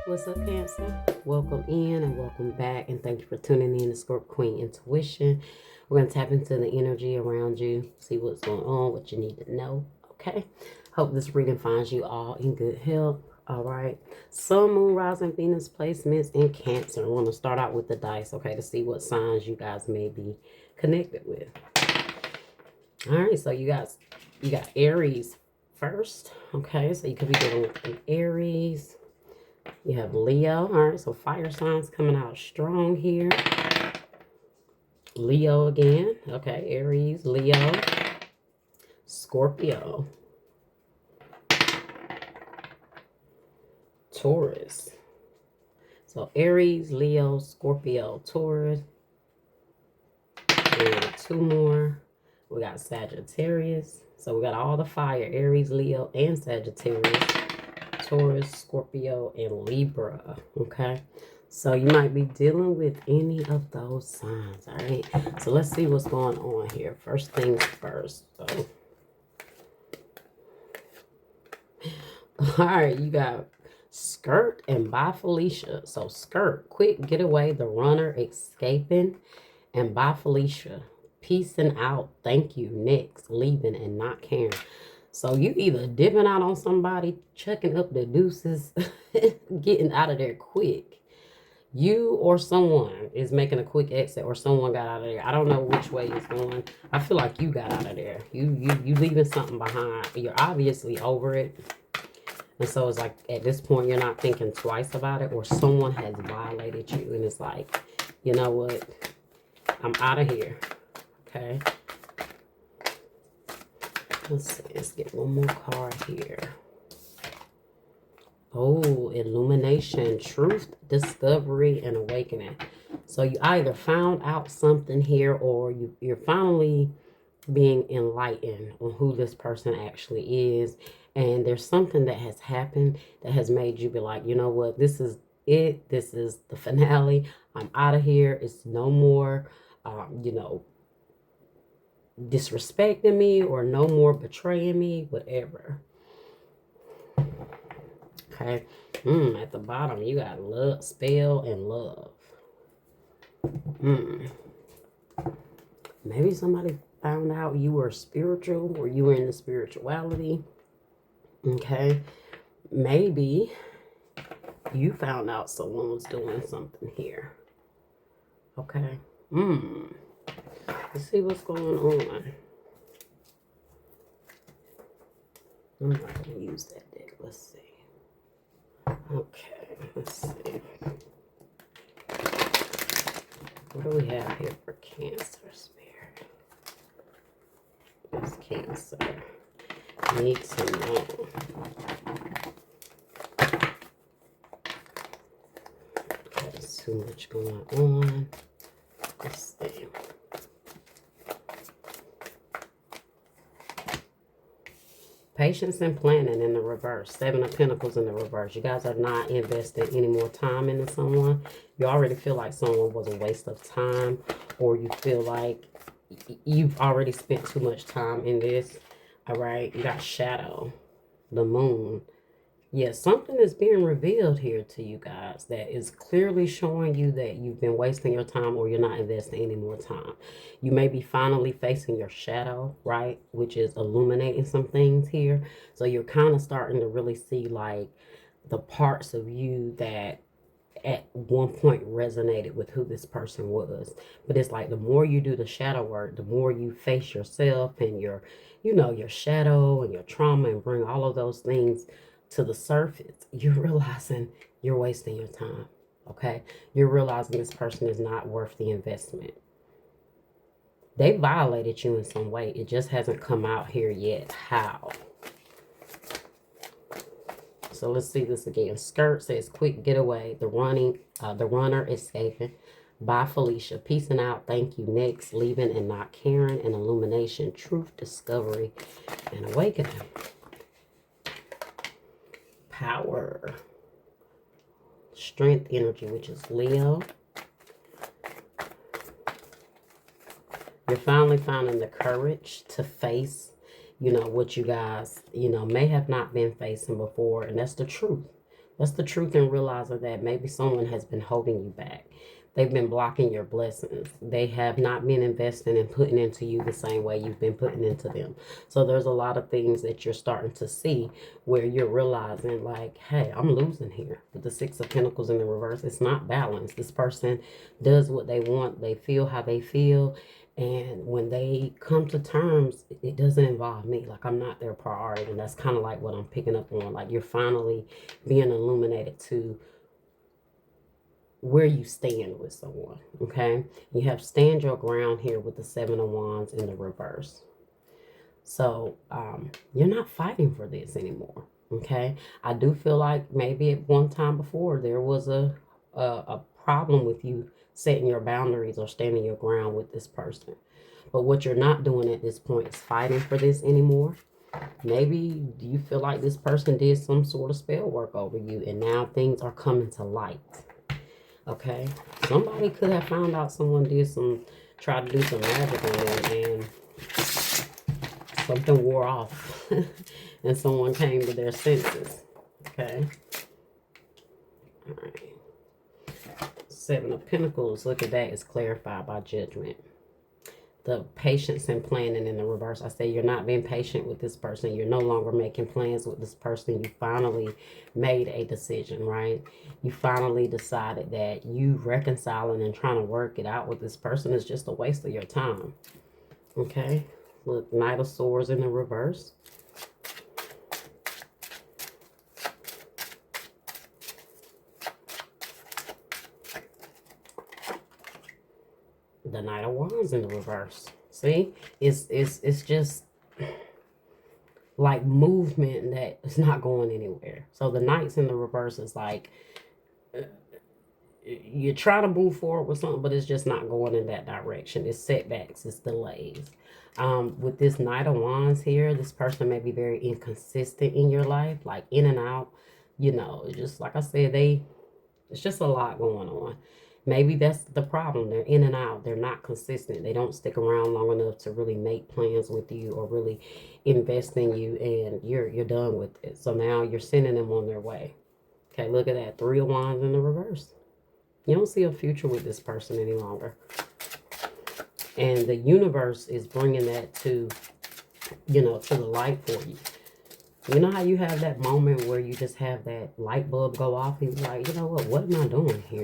What's up, Cancer? Welcome in and welcome back, and thank you for tuning in to Scorp Queen Intuition. We're going to tap into the energy around you, see what's going on, what you need to know, okay? Hope this reading finds you all in good health, all right? Sun, Moon, Rising, Venus placements in Cancer. I want to start out with the dice, okay, to see what signs you guys may be connected with. All right, so you got Aries first, okay? So you could be dealing with an Aries. You have Leo. All right, so fire signs coming out strong here. Leo again. Okay, Aries, Leo, Scorpio, Taurus. So Aries, Leo, Scorpio, Taurus. And two more. We got Sagittarius. So we got all the fire, Aries, Leo, and Sagittarius. Taurus, Scorpio, and Libra, okay? So you might be dealing with any of those signs, all right? So let's see what's going on here. First things first. So. All right, you got Skirt and By Felicia. So Skirt, quick getaway, the runner escaping, and By Felicia, peacing out, thank you, next, leaving and not caring. So you either dipping out on somebody, checking up the deuces, getting out of there quick. You or someone is making a quick exit, or someone got out of there. I don't know which way it's going. I feel like you got out of there. You leaving something behind. You're obviously over it. And so it's like at this point you're not thinking twice about it, or someone has violated you and it's like, you know what? I'm out of here. Okay. Let's see, let's get one more card here. Oh, illumination, truth, discovery, and awakening. So you either found out something here, or you're finally being enlightened on who this person actually is. And there's something that has happened that has made you be like, you know what, this is it. This is the finale. I'm out of here. It's no more, you know, disrespecting me, or no more betraying me, whatever. Okay. At the bottom you got love, spell, and love. Maybe somebody found out you were spiritual, or you were into spirituality. Okay. Maybe you found out someone was doing something here. Okay. Let's see what's going on. I'm not going to use that deck. Let's see. Okay, let's see. What do we have here for Cancer Spirit? It's Cancer. Need to know. Okay, there's too much going on. Let's see. Patience and planning in the reverse. 7 of Pentacles in the reverse. You guys are not investing any more time into someone. You already feel like someone was a waste of time, or you feel like you've already spent too much time in this. All right. You got Shadow, the Moon. Yes, something is being revealed here to you guys that is clearly showing you that you've been wasting your time, or you're not investing any more time. You may be finally facing your shadow, right? Which is illuminating some things here. So you're kind of starting to really see like the parts of you that at one point resonated with who this person was. But it's like the more you do the shadow work, the more you face yourself and your, you know, your shadow and your trauma, and bring all of those things to the surface, you're realizing you're wasting your time. Okay, you're realizing this person is not worth the investment. They violated you in some way. It just hasn't come out here yet. How? So let's see this again. Skirt says quick getaway, the runner escaping. By Felicia, peacing out, thank you, next, leaving and not caring, and illumination, truth, discovery, and awakening. Power, strength energy, which is Leo. You're finally finding the courage to face what you guys, may have not been facing before. And that's the truth. That's the truth in realizing that maybe someone has been holding you back. They've been blocking your blessings. They have not been investing and putting into you the same way you've been putting into them. So there's a lot of things that you're starting to see where you're realizing like, hey, I'm losing here. With the Six of Pentacles in the reverse, it's not balanced. This person does what they want. They feel how they feel. And when they come to terms, it doesn't involve me. Like, I'm not their priority. And that's kind of like what I'm picking up on. Like, you're finally being illuminated to where you stand with someone, okay? You have stand your ground here with the Seven of Wands in the reverse. So you're not fighting for this anymore, okay? I do feel like maybe at one time before there was a problem with you setting your boundaries or standing your ground with this person. But what you're not doing at this point is fighting for this anymore. Maybe you feel like this person did some sort of spell work over you and now things are coming to light. Okay, somebody could have found out someone tried to do some magic on them and something wore off and someone came to their senses. Okay. All right. Seven of Pentacles, look at that, is clarified by judgment. The patience and planning in the reverse. I say you're not being patient with this person. You're no longer making plans with this person. You finally made a decision, right? You finally decided that you reconciling and trying to work it out with this person is just a waste of your time. Okay? Look, Knight of Swords in the reverse. The Knight of Wands in the reverse. See, it's just like movement that is not going anywhere. So the Knights in the reverse is like you're trying to move forward with something, but it's just not going in that direction. It's setbacks, it's delays. With this Knight of Wands here, this person may be very inconsistent in your life, like in and out. Just like I said, it's just a lot going on. Maybe that's the problem. They're in and out. They're not consistent. They don't stick around long enough to really make plans with you or really invest in you, and you're done with it. So now you're sending them on their way. Okay, look at that. Three of Wands in the reverse. You don't see a future with this person any longer. And the universe is bringing that to the light for you. You know how you have that moment where you just have that light bulb go off and you're like, you know what am I doing here?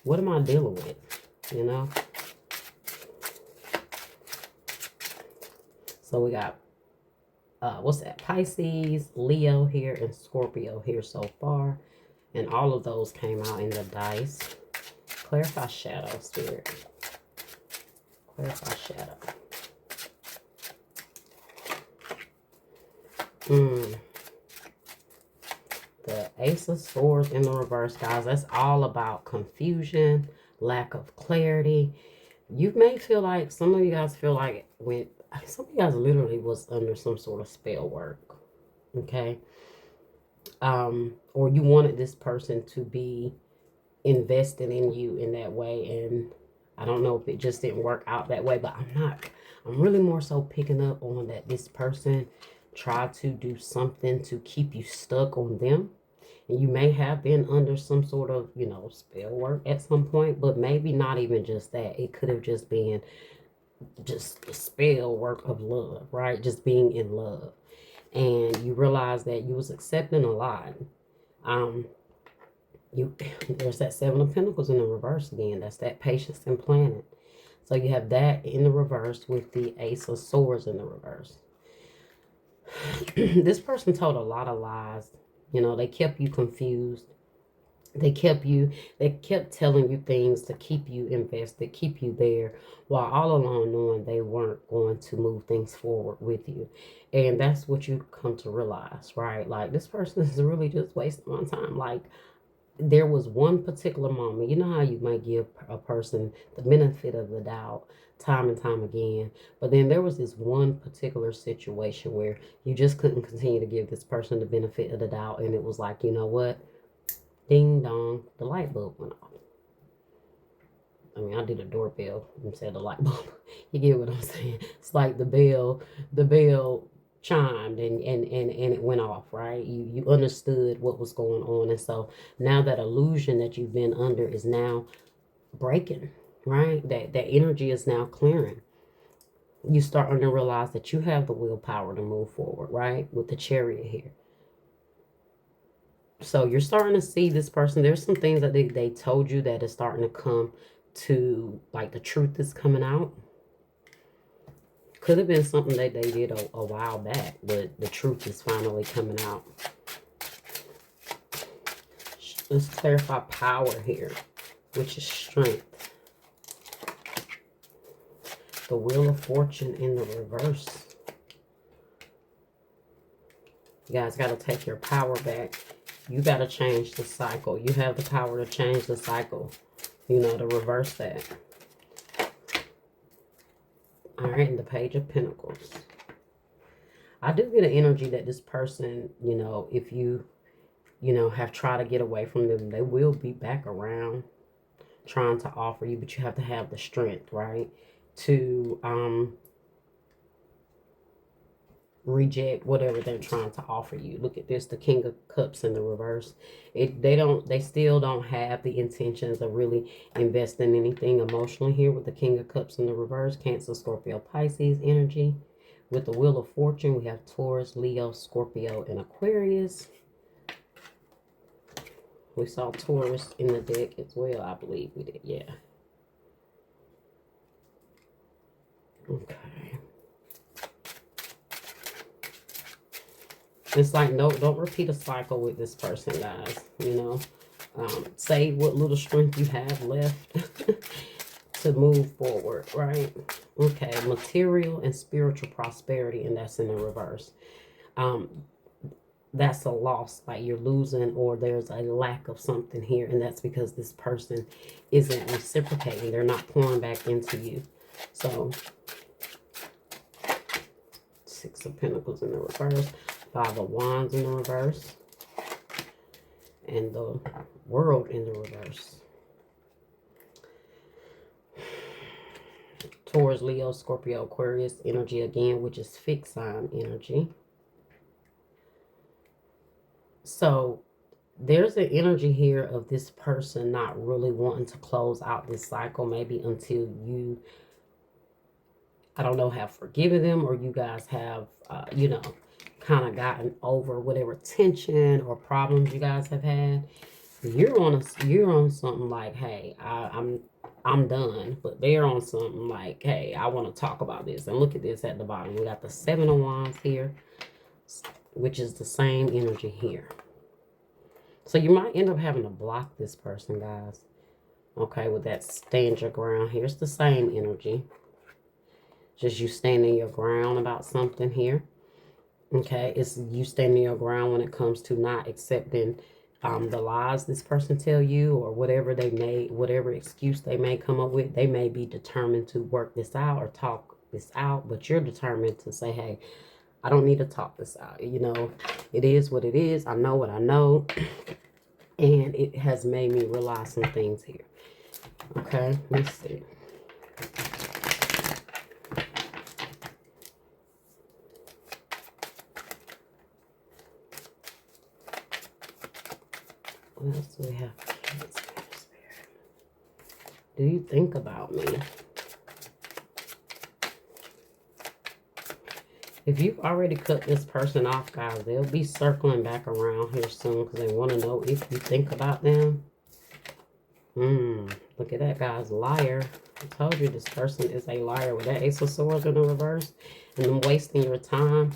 What am I dealing with? So we got, what's that? Pisces, Leo here, and Scorpio here so far. And all of those came out in the dice. Clarify shadow, Spirit. Clarify shadow. The Ace of Swords in the reverse, guys. That's all about confusion, lack of clarity. You may feel like, some of you guys feel like some of you guys literally was under some sort of spell work. Okay? Or you wanted this person to be invested in you in that way, and I don't know if it just didn't work out that way, but I'm really more so picking up on that this person tried to do something to keep you stuck on them. And you may have been under some sort of, spell work at some point, but maybe not even just that. It could have just been just the spell work of love, right? Just being in love. And you realize that you was accepting a lot. There's that Seven of Pentacles in the reverse again. That's that patience and planning. So you have that in the reverse with the Ace of Swords in the reverse. This person told a lot of lies. They kept you confused. They kept telling you things to keep you invested, keep you there, while all along knowing they weren't going to move things forward with you. And that's what you come to realize, right? Like, this person is really just wasting my time. Like, there was one particular moment, you know how you might give a person the benefit of the doubt time and time again, but then there was this one particular situation where you just couldn't continue to give this person the benefit of the doubt, and it was like, you know what, ding dong, the light bulb went off. I mean, I did a doorbell instead of light bulb. You get what I'm saying? It's like the bell chimed and it went off, right? You understood what was going on. And so now that illusion that you've been under is now breaking, right? That energy is now clearing. You starting to realize that you have the willpower to move forward, right? With the Chariot here. So you're starting to see this person. There's some things that they told you that is starting to come to, like, the truth is coming out. Could have been something that they did a while back, but the truth is finally coming out. Let's clarify power here, which is strength. The Wheel of Fortune in the reverse. You guys got to take your power back. You got to change the cycle. You have the power to change the cycle, you know, to reverse that. All right, and the Page of Pentacles. I do get an energy that this person, you know, if you know, have tried to get away from them, they will be back around trying to offer you, but you have to have the strength, right, to reject whatever they're trying to offer you. Look at this, the King of Cups in the reverse. They still don't have the intentions of really investing anything emotionally here with the King of Cups in the reverse. Cancer, Scorpio, Pisces energy. With the Wheel of Fortune, we have Taurus, Leo, Scorpio, and Aquarius. We saw Taurus in the deck as well, I believe we did, yeah. Okay. It's like, no, don't repeat a cycle with this person, guys. You know, save what little strength you have left to move forward, right? Okay, material and spiritual prosperity, and that's in the reverse. That's a loss, like you're losing, or there's a lack of something here, and that's because this person isn't reciprocating. They're not pouring back into you. So, Six of Pentacles in the reverse. Five of Wands in the reverse. And the World in the reverse. Taurus, Leo, Scorpio, Aquarius energy again, which is fixed sign energy. So there's an energy here of this person not really wanting to close out this cycle, maybe until you, I don't know, have forgiven them, or you guys have, you know, kind of gotten over whatever tension or problems you guys have had. You're on something like, hey, I'm done, but they're on something like, hey, I want to talk about this. And look at this at the bottom. We got the Seven of Wands here, which is the same energy here. So you might end up having to block this person, guys. Okay, with that stand your ground here. It's the same energy. Just you standing your ground about something here. Okay, it's you standing your ground when it comes to not accepting the lies this person tell you, or whatever whatever excuse they may come up with. They may be determined to work this out or talk this out, but you're determined to say, hey, I don't need to talk this out. You know, it is what it is. I know what I know. And it has made me realize some things here. Okay, let's see. What else do we have? Do you think about me? If you've already cut this person off, guys, they'll be circling back around here soon because they want to know if you think about them. Look at that, guys. Liar. I told you this person is a liar with that Ace of Swords in the reverse. And them wasting your time.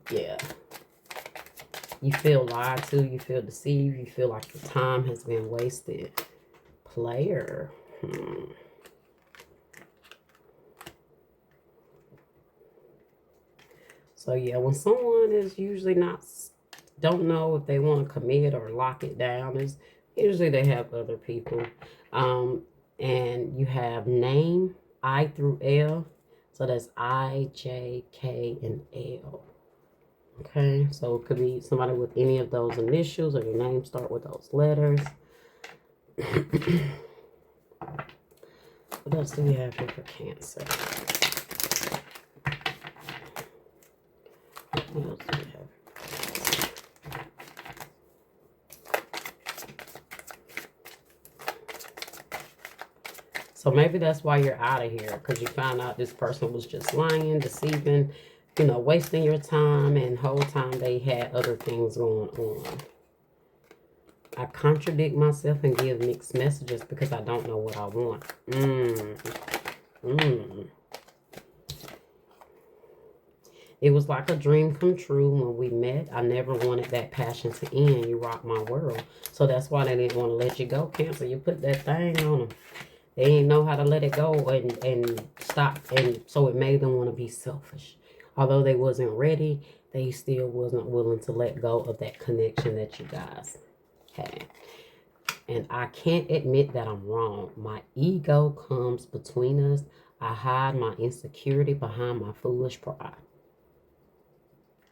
Yeah. You feel lied to. You feel deceived. You feel like your time has been wasted. Player. So yeah, when someone is usually don't know if they want to commit or lock it down, is usually they have other people. And you have name, I through L. So that's I, J, K, and L. Okay, so it could be somebody with any of those initials, or your name start with those letters. What else do we have here for Cancer? What else do we have? So maybe that's why you're out of here, because you found out this person was just lying, deceiving, you know, wasting your time, and the whole time they had other things going on. I contradict myself and give mixed messages because I don't know what I want. It was like a dream come true when we met. I never wanted that passion to end. You rock my world. So that's why they didn't want to let you go, Cancer. You put that thing on them. They didn't know how to let it go and stop. And so it made them want to be selfish. Although they wasn't ready, they still wasn't willing to let go of that connection that you guys had. And I can't admit that I'm wrong. My ego comes between us. I hide my insecurity behind my foolish pride.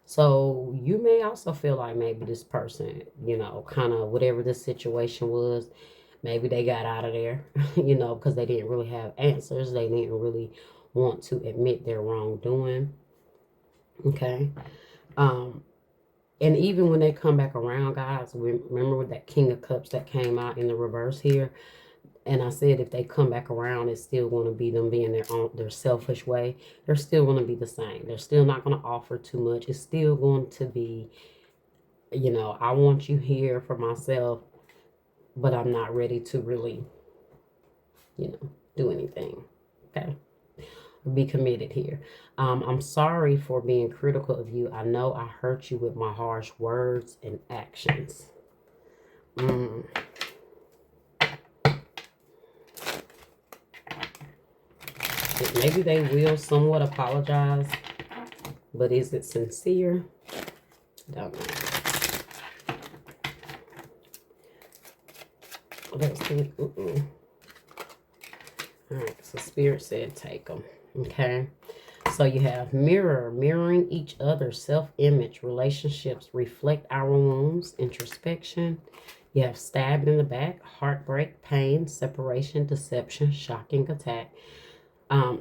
So you may also feel like maybe this person, you know, kind of whatever the situation was, maybe they got out of there, you know, because they didn't really have answers. They didn't really want to admit their wrongdoing. Okay. And even when they come back around, guys, remember with that King of Cups that came out in the reverse here? And I said if they come back around, it's still going to be them being their selfish way. They're still going to be the same. They're still not going to offer too much. It's still going to be, you know, I want you here for myself, but I'm not ready to really, you know, do anything. Okay? Be committed here. I'm sorry for being critical of you. I know I hurt you with my harsh words and actions. Maybe they will somewhat apologize, but is it sincere? Don't know. Let's see. All right, so Spirit said take them. Okay. So you have mirroring each other's self-image. Relationships reflect our wounds, introspection. You have stabbed in the back, heartbreak, pain, separation, deception, shocking attack.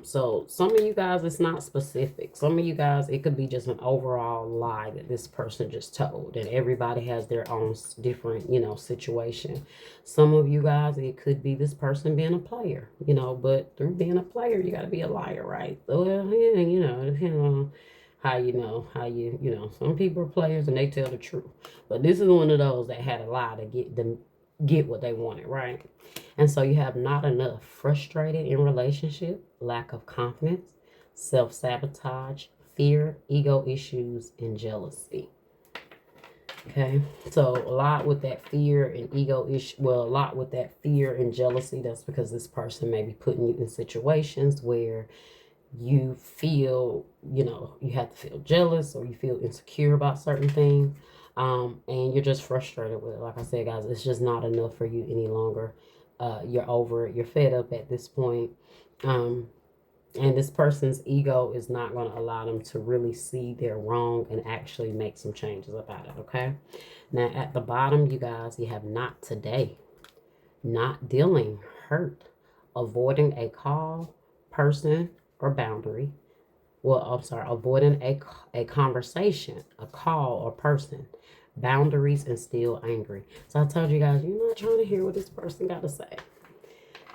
So some of you guys, it's not specific. Some of you guys, it could be just an overall lie that this person just told. And everybody has their own different, you know, situation. Some of you guys, it could be this person being a player, you know, but through being a player, you got to be a liar, right? Well, yeah, you know, depending on how you know, some people are players and they tell the truth. But this is one of those that had a lie to get what they wanted, right? And so you have not enough, frustrated in relationship, lack of confidence, self-sabotage, fear, ego issues, and jealousy. Okay, so a lot with that fear and ego issue, well, a lot with that fear and jealousy, that's because this person may be putting you in situations where you feel, you know, you have to feel jealous or you feel insecure about certain things. And you're just frustrated with it. Like I said, guys, it's just not enough for you any longer. You're over it. You're fed up at this point. And this person's ego is not going to allow them to really see their wrong and actually make some changes about it, okay? Now, at the bottom, you guys, you have not today. Not dealing, hurt, avoiding a call, person, or boundary. Well, I'm sorry, avoiding a conversation, a call, or person. Boundaries and still angry. So I told you guys, you're not trying to hear what this person got to say.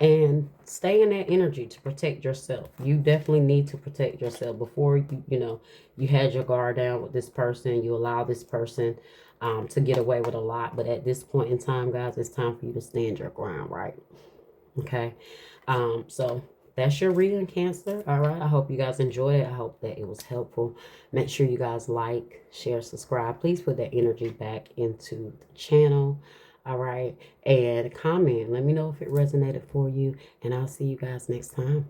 And stay in that energy to protect yourself. You definitely need to protect yourself before you had your guard down with this person. You allow this person to get away with a lot. But at this point in time, guys, it's time for you to stand your ground, right? Okay. So that's your reading, Cancer. All right. I hope you guys enjoyed it. I hope that it was helpful. Make sure you guys like, share, subscribe. Please put that energy back into the channel. All right. And comment. Let me know if it resonated for you. And I'll see you guys next time.